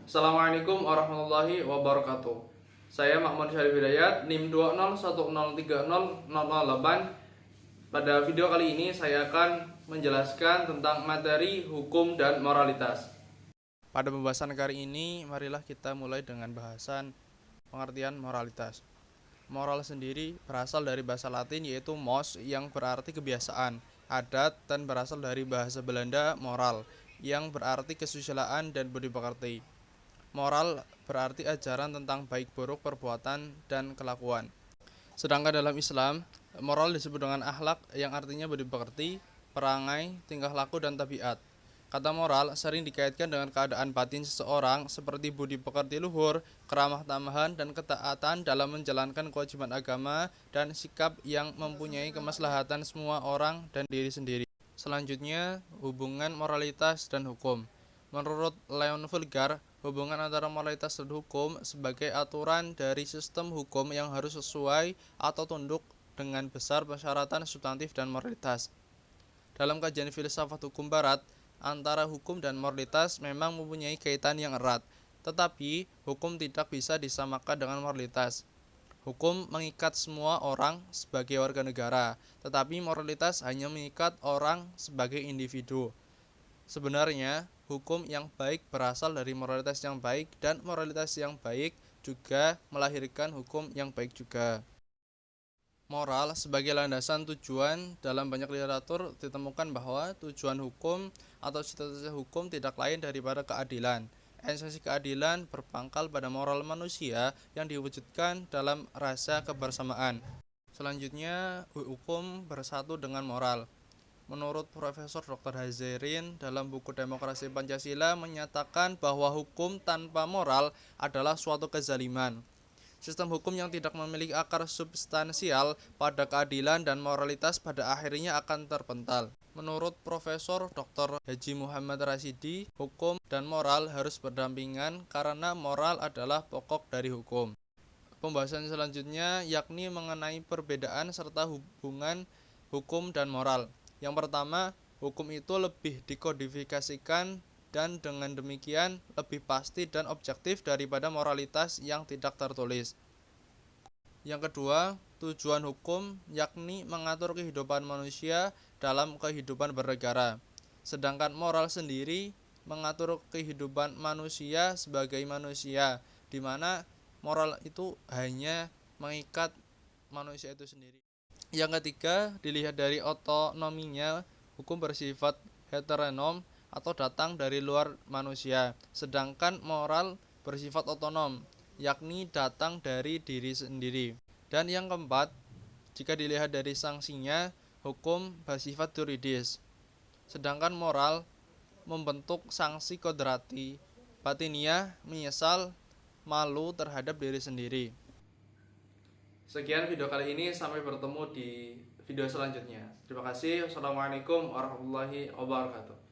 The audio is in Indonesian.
Assalamualaikum warahmatullahi wabarakatuh. Saya Mahmud Syarif Hidayat, NIM 201030008. Pada video kali ini saya akan menjelaskan tentang materi hukum dan moralitas. Pada pembahasan kali ini, marilah kita mulai dengan bahasan pengertian moralitas. Moral sendiri berasal dari bahasa Latin yaitu mos yang berarti kebiasaan, adat, dan berasal dari bahasa Belanda moral yang berarti kesusilaan dan budi pekerti. Moral berarti ajaran tentang baik buruk perbuatan dan kelakuan. Sedangkan dalam Islam, moral disebut dengan akhlak yang artinya budi pekerti, perangai, tingkah laku, dan tabiat. Kata moral sering dikaitkan dengan keadaan batin seseorang seperti budi pekerti luhur, keramah tamahan, dan ketaatan dalam menjalankan kewajiban agama dan sikap yang mempunyai kemaslahatan semua orang dan diri sendiri. Selanjutnya, hubungan moralitas dan hukum. Menurut Leon Vulgar, hubungan antara moralitas dan hukum sebagai aturan dari sistem hukum yang harus sesuai atau tunduk dengan besar persyaratan substantif dan moralitas. Dalam kajian filsafat hukum barat, antara hukum dan moralitas memang mempunyai kaitan yang erat, tetapi hukum tidak bisa disamakan dengan moralitas. Hukum mengikat semua orang sebagai warga negara, tetapi moralitas hanya mengikat orang sebagai individu. Sebenarnya, hukum yang baik berasal dari moralitas yang baik, dan moralitas yang baik juga melahirkan hukum yang baik juga. Moral sebagai landasan tujuan. Dalam banyak literatur ditemukan bahwa tujuan hukum atau cita-cita hukum tidak lain daripada keadilan. Esensi keadilan berpangkal pada moral manusia yang diwujudkan dalam rasa kebersamaan. Selanjutnya, hukum bersatu dengan moral. Menurut Profesor Dr. Hazerin dalam buku Demokrasi Pancasila menyatakan bahwa hukum tanpa moral adalah suatu kezaliman. Sistem hukum yang tidak memiliki akar substansial pada keadilan dan moralitas pada akhirnya akan terpental. Menurut Profesor Dr. Haji Muhammad Rasidi, hukum dan moral harus berdampingan karena moral adalah pokok dari hukum. Pembahasan selanjutnya yakni mengenai perbedaan serta hubungan hukum dan moral. Yang pertama, hukum itu lebih dikodifikasikan dan dengan demikian lebih pasti dan objektif daripada moralitas yang tidak tertulis. Yang kedua, tujuan hukum yakni mengatur kehidupan manusia dalam kehidupan bernegara. Sedangkan moral sendiri mengatur kehidupan manusia sebagai manusia, di mana moral itu hanya mengikat manusia itu sendiri. Yang ketiga, dilihat dari otonominya, hukum bersifat heteronom atau datang dari luar manusia, sedangkan moral bersifat otonom, yakni datang dari diri sendiri. Dan yang keempat, jika dilihat dari sanksinya, hukum bersifat yuridis, sedangkan moral membentuk sanksi kodrati, batiniah, menyesal, malu terhadap diri sendiri. Sekian video kali ini, sampai bertemu di video selanjutnya. Terima kasih. Wassalamualaikum warahmatullahi wabarakatuh.